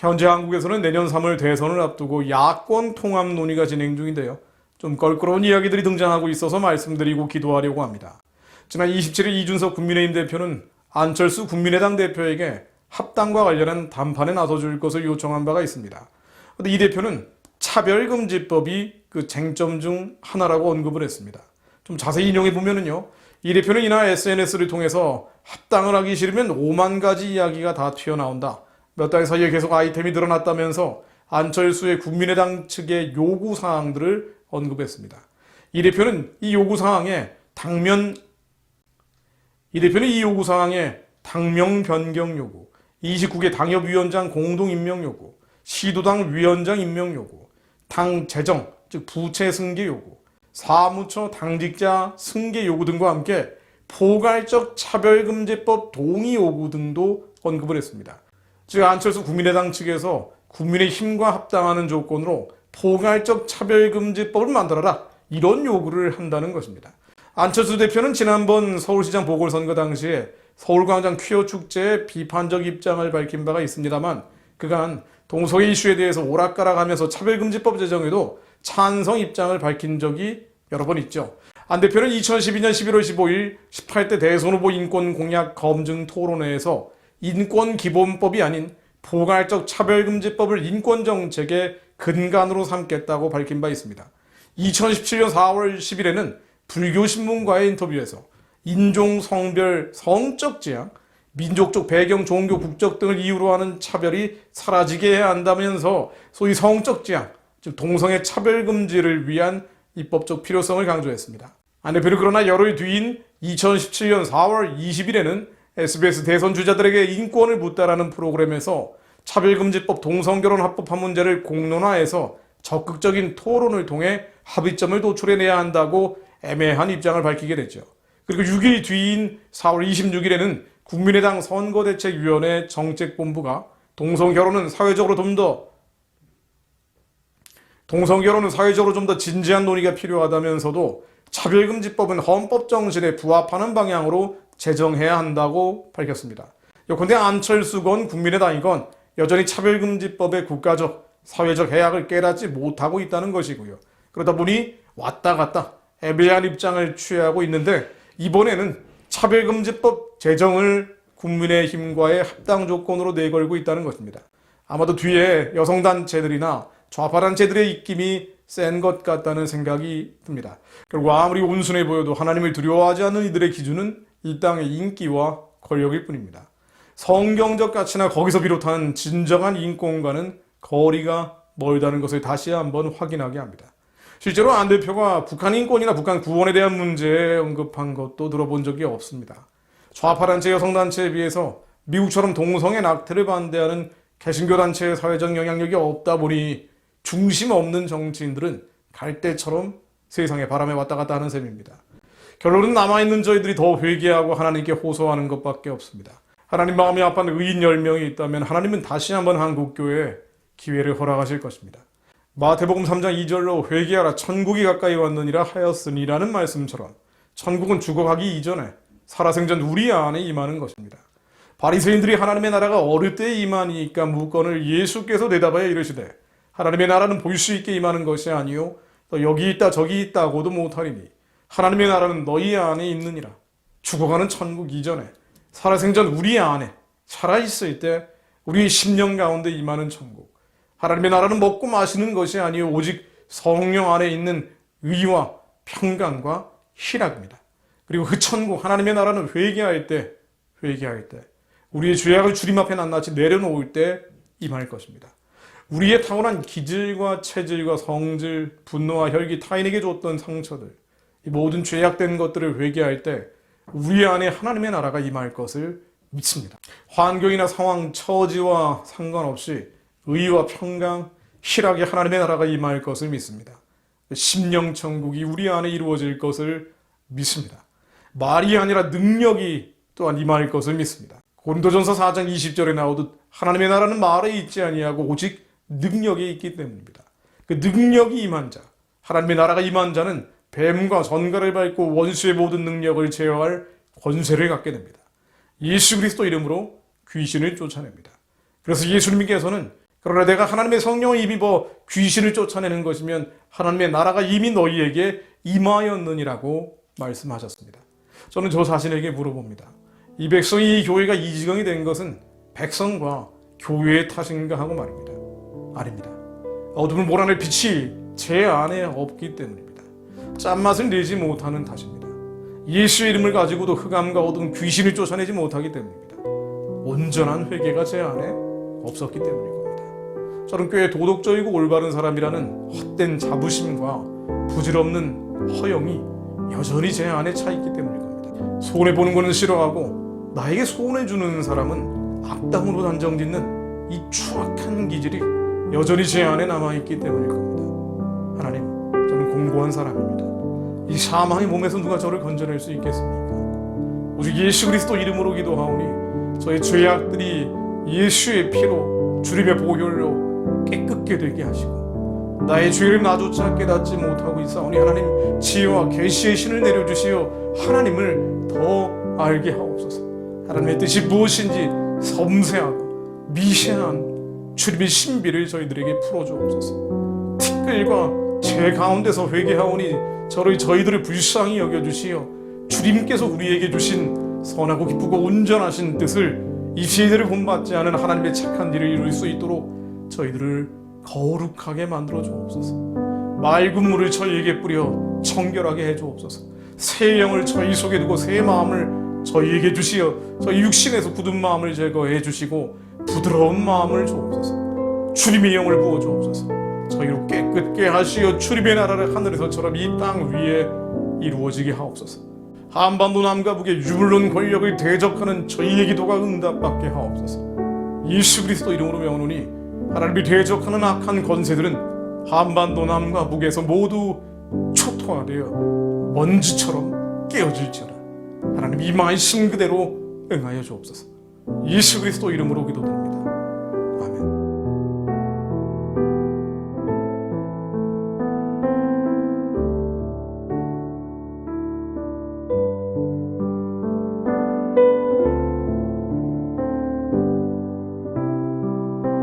현재 한국에서는 내년 3월 대선을 앞두고 야권 통합 논의가 진행 중인데요. 좀 껄끄러운 이야기들이 등장하고 있어서 말씀드리고 기도하려고 합니다. 지난 27일 이준석 국민의힘 대표는 안철수 국민의당 대표에게 합당과 관련한 담판에 나서줄 것을 요청한 바가 있습니다. 그런데 이 대표는 차별금지법이 그 쟁점 중 하나라고 언급을 했습니다. 좀 자세히 인용해 보면은요, 이 대표는 이날 SNS를 통해서 합당을 하기 싫으면 5만 가지 이야기가 다 튀어나온다. 몇 달 사이에 계속 아이템이 늘어났다면서 안철수의 국민의당 측의 요구 사항들을 언급했습니다. 이 대표는 이 요구 사항에 당명 변경 요구, 29개 당협위원장 공동 임명 요구, 시도당 위원장 임명 요구, 당 재정, 즉 부채 승계 요구, 사무처 당직자 승계 요구 등과 함께 포괄적 차별금지법 동의 요구 등도 언급을 했습니다. 즉 안철수 국민의당 측에서 국민의힘과 합당하는 조건으로 포괄적 차별금지법을 만들어라, 이런 요구를 한다는 것입니다. 안철수 대표는 지난번 서울시장 보궐선거 당시에 서울광장 퀴어 축제에 비판적 입장을 밝힌 바가 있습니다만, 그간 동성애 이슈에 대해서 오락가락하면서 차별금지법 제정에도 찬성 입장을 밝힌 적이 여러 번 있죠. 안 대표는 2012년 11월 15일 18대 대선 후보 인권 공약 검증 토론회에서 인권기본법이 아닌 포괄적 차별금지법을 인권정책의 근간으로 삼겠다고 밝힌 바 있습니다. 2017년 4월 10일에는 불교신문과의 인터뷰에서 인종, 성별, 성적 지향, 민족적 배경, 종교, 국적 등을 이유로 하는 차별이 사라지게 해야 한다면서 소위 성적 지향, 즉 동성애 차별금지를 위한 입법적 필요성을 강조했습니다. 안 대표는 그러나 열흘 뒤인 2017년 4월 20일에는 SBS 대선 주자들에게 인권을 묻다라는 프로그램에서 차별금지법 동성결혼 합법화 문제를 공론화해서 적극적인 토론을 통해 합의점을 도출해내야 한다고 애매한 입장을 밝히게 됐죠. 그리고 6일 뒤인 4월 26일에는 국민의당 선거대책위원회 정책본부가 동성결혼은 사회적으로 좀 더 진지한 논의가 필요하다면서도 차별금지법은 헌법 정신에 부합하는 방향으로 제정해야 한다고 밝혔습니다. 그런데 안철수건 국민의당이건 여전히 차별금지법의 국가적, 사회적 해악을 깨닫지 못하고 있다는 것이고요. 그러다 보니 왔다 갔다 애매한 입장을 취하고 있는데, 이번에는 차별금지법 제정을 국민의힘과의 합당 조건으로 내걸고 있다는 것입니다. 아마도 뒤에 여성단체들이나 좌파단체들의 입김이 센 것 같다는 생각이 듭니다. 결국 아무리 온순해 보여도 하나님을 두려워하지 않는 이들의 기준은 이 땅의 인기와 권력일 뿐입니다. 성경적 가치나 거기서 비롯한 진정한 인권과는 거리가 멀다는 것을 다시 한번 확인하게 합니다. 실제로 안 대표가 북한 인권이나 북한 구원에 대한 문제에 언급한 것도 들어본 적이 없습니다. 좌파단체, 여성단체에 비해서 미국처럼 동성애 낙태를 반대하는 개신교단체의 사회적 영향력이 없다 보니 중심 없는 정치인들은 갈대처럼 세상의 바람에 왔다 갔다 하는 셈입니다. 결론은 남아있는 저희들이 더 회개하고 하나님께 호소하는 것밖에 없습니다. 하나님 마음이 아픈 의인 10명이 있다면 하나님은 다시 한번 한국교회에 기회를 허락하실 것입니다. 마태복음 3장 2절로 회개하라 천국이 가까이 왔느니라 하였으니라는 말씀처럼 천국은 죽어가기 이전에 살아생전 우리 안에 임하는 것입니다. 바리새인들이 하나님의 나라가 어느 때에 임하니까 묻건을 예수께서 대답하여 이르시되 하나님의 나라는 볼 수 있게 임하는 것이 아니요 또 여기 있다 저기 있다고도 못하리니 하나님의 나라는 너희 안에 있느니라. 죽어가는 천국 이전에 살아생전 우리 안에 살아있을 때 우리의 심령 가운데 임하는 천국, 하나님의 나라는 먹고 마시는 것이 아니요 오직 성령 안에 있는 의와 평강과 희락입니다. 그리고 그 천국 하나님의 나라는 회개할 때 우리의 죄악을 주님 앞에 낱낱이 내려놓을 때 임할 것입니다. 우리의 타고난 기질과 체질과 성질, 분노와 혈기, 타인에게 줬던 상처들, 이 모든 죄악된 것들을 회개할 때 우리 안에 하나님의 나라가 임할 것을 믿습니다. 환경이나 상황, 처지와 상관없이 의와 평강, 희락의 하나님의 나라가 임할 것을 믿습니다. 심령 천국이 우리 안에 이루어질 것을 믿습니다. 말이 아니라 능력이 또한 임할 것을 믿습니다. 고린도전서 4장 20절에 나오듯 하나님의 나라는 말에 있지 아니하고 오직 능력에 있기 때문입니다. 그 능력이 임한 자, 하나님의 나라가 임한 자는 뱀과 전갈을 밟고 원수의 모든 능력을 제어할 권세를 갖게 됩니다. 예수 그리스도 이름으로 귀신을 쫓아냅니다. 그래서 예수님께서는 그러나 내가 하나님의 성령을 입어 귀신을 쫓아내는 것이면 하나님의 나라가 이미 너희에게 임하였느니라고 말씀하셨습니다. 저는 저 자신에게 물어봅니다. 이 백성이 이 교회가 이 지경이 된 것은 백성과 교회의 탓인가 하고 말입니다. 아닙니다. 어둠을 몰아낼 빛이 제 안에 없기 때문입니다. 짠맛을 내지 못하는 탓입니다. 예수의 이름을 가지고도 흑암과 어둠, 귀신을 쫓아내지 못하기 때문입니다. 온전한 회개가 제 안에 없었기 때문일 겁니다. 저는 꽤 도덕적이고 올바른 사람이라는 헛된 자부심과 부질없는 허영이 여전히 제 안에 차 있기 때문일 겁니다. 손해보는 것은 싫어하고 나에게 손해주는 사람은 악당으로 단정짓는 이 추악한 기질이 여전히 제 안에 남아있기 때문일 겁니다. 하나님, 저는 공고한 사람입니다. 이 사망의 몸에서 누가 저를 건져낼 수 있겠습니까? 오직 예수 그리스도 이름으로 기도하오니 저의 죄악들이 예수의 피로 주님의 보혈로 깨끗게 되게 하시고 나의 죄를 나조차 깨닫지 못하고 있사오니 하나님 지혜와 계시의 신을 내려주시어 하나님을 더 알게 하옵소서. 하나님의 뜻이 무엇인지 섬세하고 미세한 주님의 신비를 저희들에게 풀어주옵소서. 티끌과 제 가운데서 회개하오니 저희들을 불쌍히 여겨주시어 주님께서 우리에게 주신 선하고 기쁘고 온전하신 뜻을 이 세대를 본받지 않은 하나님의 착한 일을 이룰 수 있도록 저희들을 거룩하게 만들어 주옵소서. 맑은 물을 저희에게 뿌려 청결하게 해 주옵소서. 새 영을 저희 속에 두고 새 마음을 저희에게 주시어 저희 육신에서 굳은 마음을 제거해 주시고 부드러운 마음을 주옵소서. 주님의 영을 부어 주옵소서. 저희로 깨끗게 하시어 주님의 나라를 하늘에서처럼 이 땅 위에 이루어지게 하옵소서. 한반도 남과 북의 유물론 권력을 대적하는 저희의 기도가 응답받게 하옵소서. 예수 그리스도 이름으로 명하노니 하나님이 대적하는 악한 권세들은 한반도 남과 북에서 모두 초토화되어 먼지처럼 깨어질지어다. 하나님 이 말씀 그대로 응하여 주옵소서. 예수 그리스도 이름으로 기도드립니다.